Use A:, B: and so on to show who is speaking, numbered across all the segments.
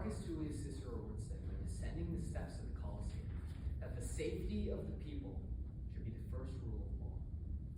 A: Marcus Tullius Cicero would say, when descending the steps of the Colosseum, that the safety of the people should be the first rule of law.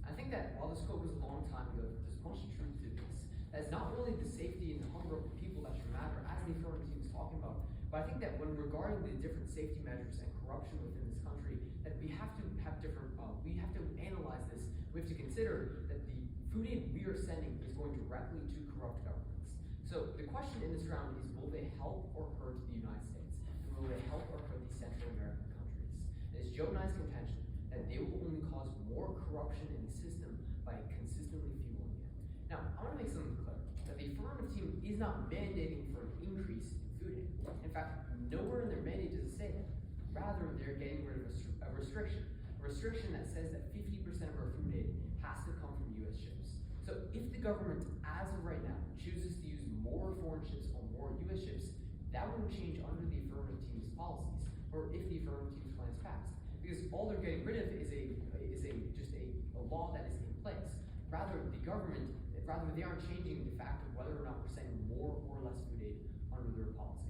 A: I think that while this quote was a long time ago, there's much truth to this. That it's not really the safety and the hunger of the people that should matter, as the affirmative team is talking about, but I think that when regarding the different safety measures and corruption within this country, that we have to have different, we have to analyze this. We have to consider that the food aid we are sending is going directly to corrupt governments. So the question in this round is, will they help or hurt the United States? And will they help or hurt these Central American countries? It is Joe Nye's contention that they will only cause more corruption in the system by consistently fueling it. Now, I want to make something clear, that the affirmative team is not mandating for an increase in food aid. In fact, nowhere in their mandate does it say that. Rather, they're getting rid of a restriction that says that 50% of our food aid has to come from U.S. ships. So if the government, as of right now, chooses to use more foreign ships or more U.S. ships, that won't change under the affirmative team's policies, or if the affirmative team's plan is passed. Because all they're getting rid of is just a law that is in place. Rather, they aren't changing the fact of whether or not we're sending more or less food aid under their policy.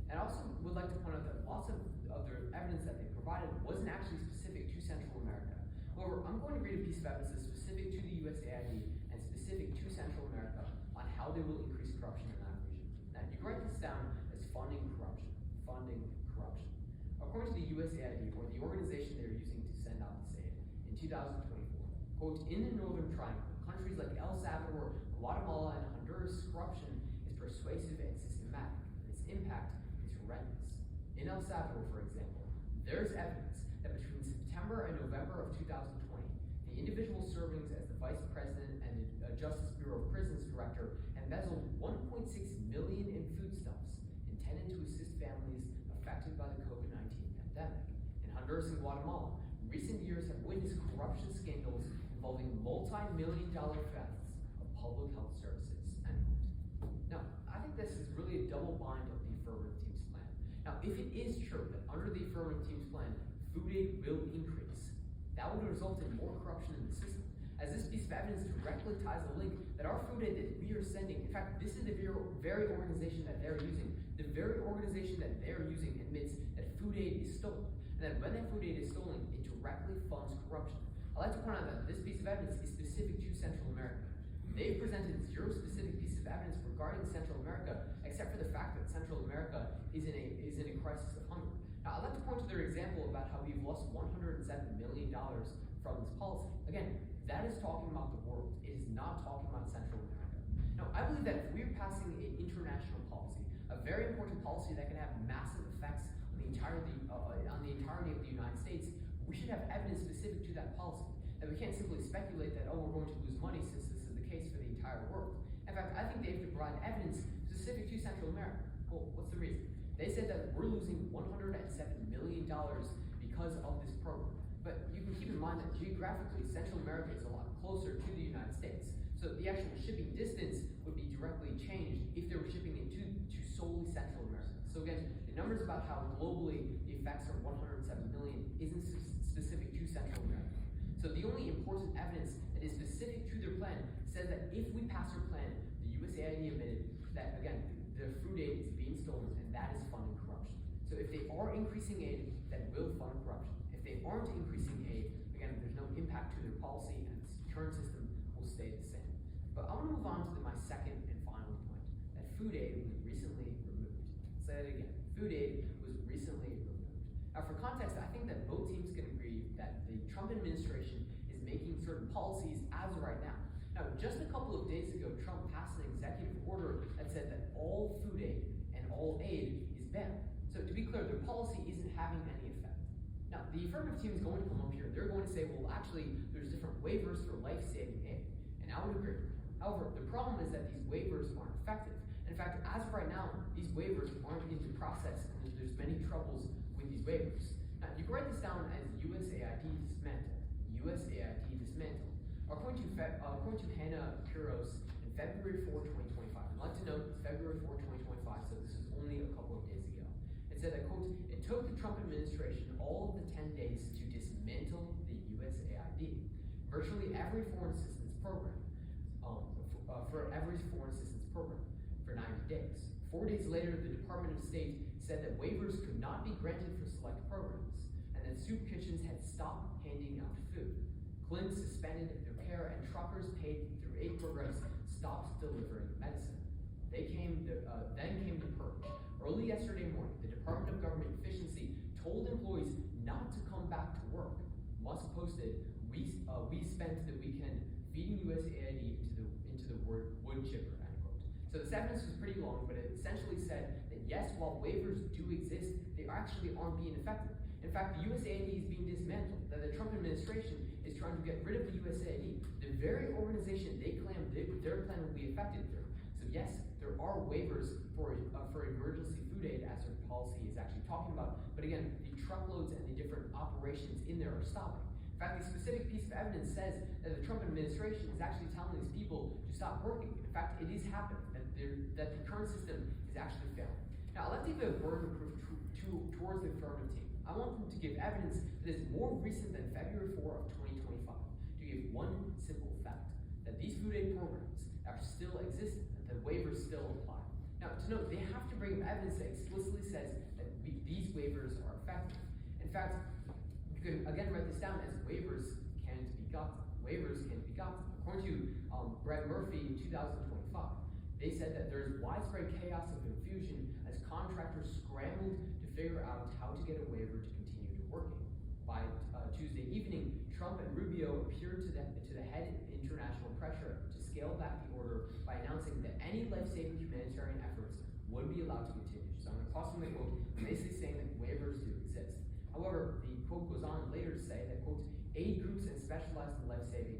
A: And I also would like to point out that lots of the evidence that they provided wasn't actually specific to Central America. However, I'm going to read a piece of evidence that's specific to the USAID and specific to Central America on how they will increase corruption in that region. Now, you can write this down as funding corruption. According to the USAID, or the organization they're using to send out this aid, in 2024, quote, in the Northern Triangle, countries like El Salvador, Guatemala, and Honduras, corruption is persuasive and systematic, and its impact is horrendous. In El Salvador, for example, there's evidence that between September and November of 2020, the individual servings as the vice president and the Justice Bureau of Prisons director embezzled $1.6 million in foodstuffs intended to assist families affected by the COVID-19 pandemic. In Honduras and Guatemala, recent years have witnessed corruption scandals involving multi-million-dollar thefts of public health services. End quote. Now, I think this is really a double bind of the affirmative team's plan. Now, if it is true that under the affirmative team's plan, food aid will increase, that would result in more corruption in the system, as this piece of evidence directly ties the link that our food aid that we are sending, in fact, this is the very organization that they're using. The very organization that they're using admits that food aid is stolen, and that when that food aid is stolen, it directly funds corruption. I'd like to point out that this piece of evidence is specific to Central America. They've presented zero specific pieces of evidence regarding Central America, except for the fact that Central America is in a crisis of hunger. Now, I'd like to point to their example about how we've lost $107 million from this policy. Again, that is talking about the world. It is not talking about Central America. Now, I believe that if we're passing an international policy, a very important policy that can have massive effects on the entirety of the United States, we should have evidence specific to that policy. That we can't simply speculate that, oh, we're going to lose money since this is the case for the entire world. In fact, I think they have to provide evidence specific to Central America. Well, what's the reason? They said that we're losing $107 million because of this program. But you can keep in mind that geographically, Central America is a lot closer to the United States. So the actual shipping distance would be directly changed if they were shipping it to solely Central America. So again, the numbers about how globally the effects are 107 million isn't specific to Central America. So the only important evidence that is specific to their plan says that if we pass our plan, the USAID admitted that, again, the food aid is being stolen, and that is funding corruption. So if they are increasing aid, that will fund corruption. If they aren't increasing aid, again, there's no impact to their policy, and its current system will stay the same. But I want to move on to my second and final point, that food aid was recently removed. I'll say that again. Food aid was recently removed. Now, for context, I think that both teams can agree that the Trump administration is making certain policies as of right now. Now, just a couple of days ago, Trump passed an executive order that said that all food aid and all aid is banned. So to be clear, their policy isn't having any effect. Now, the affirmative team is going to come up here. They're going to say, well, actually, there's different waivers for life-saving aid. And I would agree. However, the problem is that these waivers aren't effective. In fact, as of right now, these waivers aren't into process, and there's many troubles with these waivers. Now, you can write this down as USAID dismantled. USAID dismantled. According to Hannah Kuros in February 4, 2025, I'd like to note it's February 4, 2025, so this is only a couple of days ago. It said that, quote, it took the Trump administration all of the 10 days to dismantle the USAID. Virtually every foreign assistance program, for 90 days. 4 days later, the Department of State said that waivers could not be granted for select programs, and that soup kitchens had stopped handing out food. Clinics suspended their care, and truckers paid through aid programs stopped delivering medicine. Then came the purge. Early yesterday morning, the Department of Government Efficiency told employees not to come back to work. Musk posted, we spent the weekend feeding USAID into the wood chipper, end quote. So the evidence was pretty long, but it essentially said that yes, while waivers do exist, they actually aren't being effective. In fact, the USAID is being dismantled, that the Trump administration is trying to get rid of the USAID, the very organization they claim their plan will be effective through. So yes, there are waivers for emergency food aid, as their policy is actually talking about, but again, the truckloads and the different operations in there are stopping. In fact, the specific piece of evidence says that the Trump administration is actually telling these people to stop working. In fact, it is happening, that the current system is actually failing. Now, let's take the burden of proof towards the affirmative team. I want them to give evidence that is more recent than February 4 of 2025, to give one simple fact, that these food aid programs are still existent, that the waivers still apply. Now, to note, they have to bring evidence that explicitly says that these waivers are effective. In fact, you can again write this down as waivers can't be gotten. Waivers can't be gotten. According to Brett Murphy in 2025, they said that there's widespread chaos of confusion as contractors scrambled to figure out how to get a waiver to continue to working. By Tuesday evening, Trump and Rubio appeared to the head international pressure to scale back the order by announcing that any life-saving humanitarian efforts would be allowed to continue. So I'm going to toss them the quote, basically saying that waivers do exist. However, the quote goes on later to say that, quote, aid groups and specialized in life-saving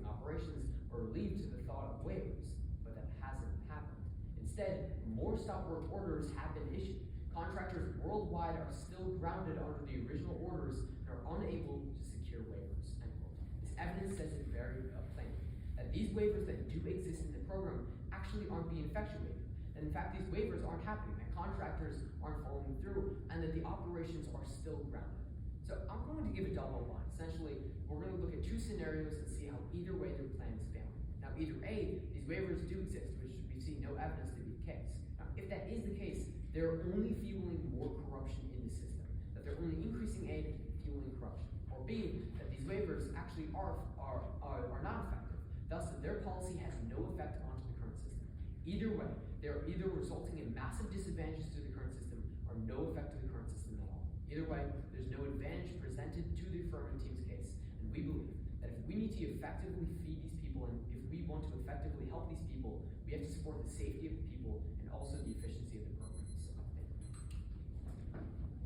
A: operations were relieved to the thought of waivers, but that hasn't happened. Instead, more stop work orders have been issued. Contractors worldwide are still grounded under the original orders and are unable to secure waivers, end quote. This evidence says it very plainly, that these waivers that do exist in the program actually aren't being effectuated. And in fact, these waivers aren't happening, that contractors aren't following through, and that the operations are still grounded. So I'm going to give a double line. Essentially, we're going to look at two scenarios and see how either way their plan is failing. Now, either A, these waivers do exist, which we see no evidence to be the case. Now, if that is the case, they're only fueling more corruption in the system, that they're only increasing aid and fueling corruption. Or B, that these waivers actually are not effective, thus that their policy has no effect onto the current system. Either way, they're either resulting in massive disadvantages to the current system or no effect to the current system at all. Either way, there's no advantage presented to the affirmative team's case, and we believe that if we need to effectively feed these people and if we want to effectively help these people, we have to support the safety of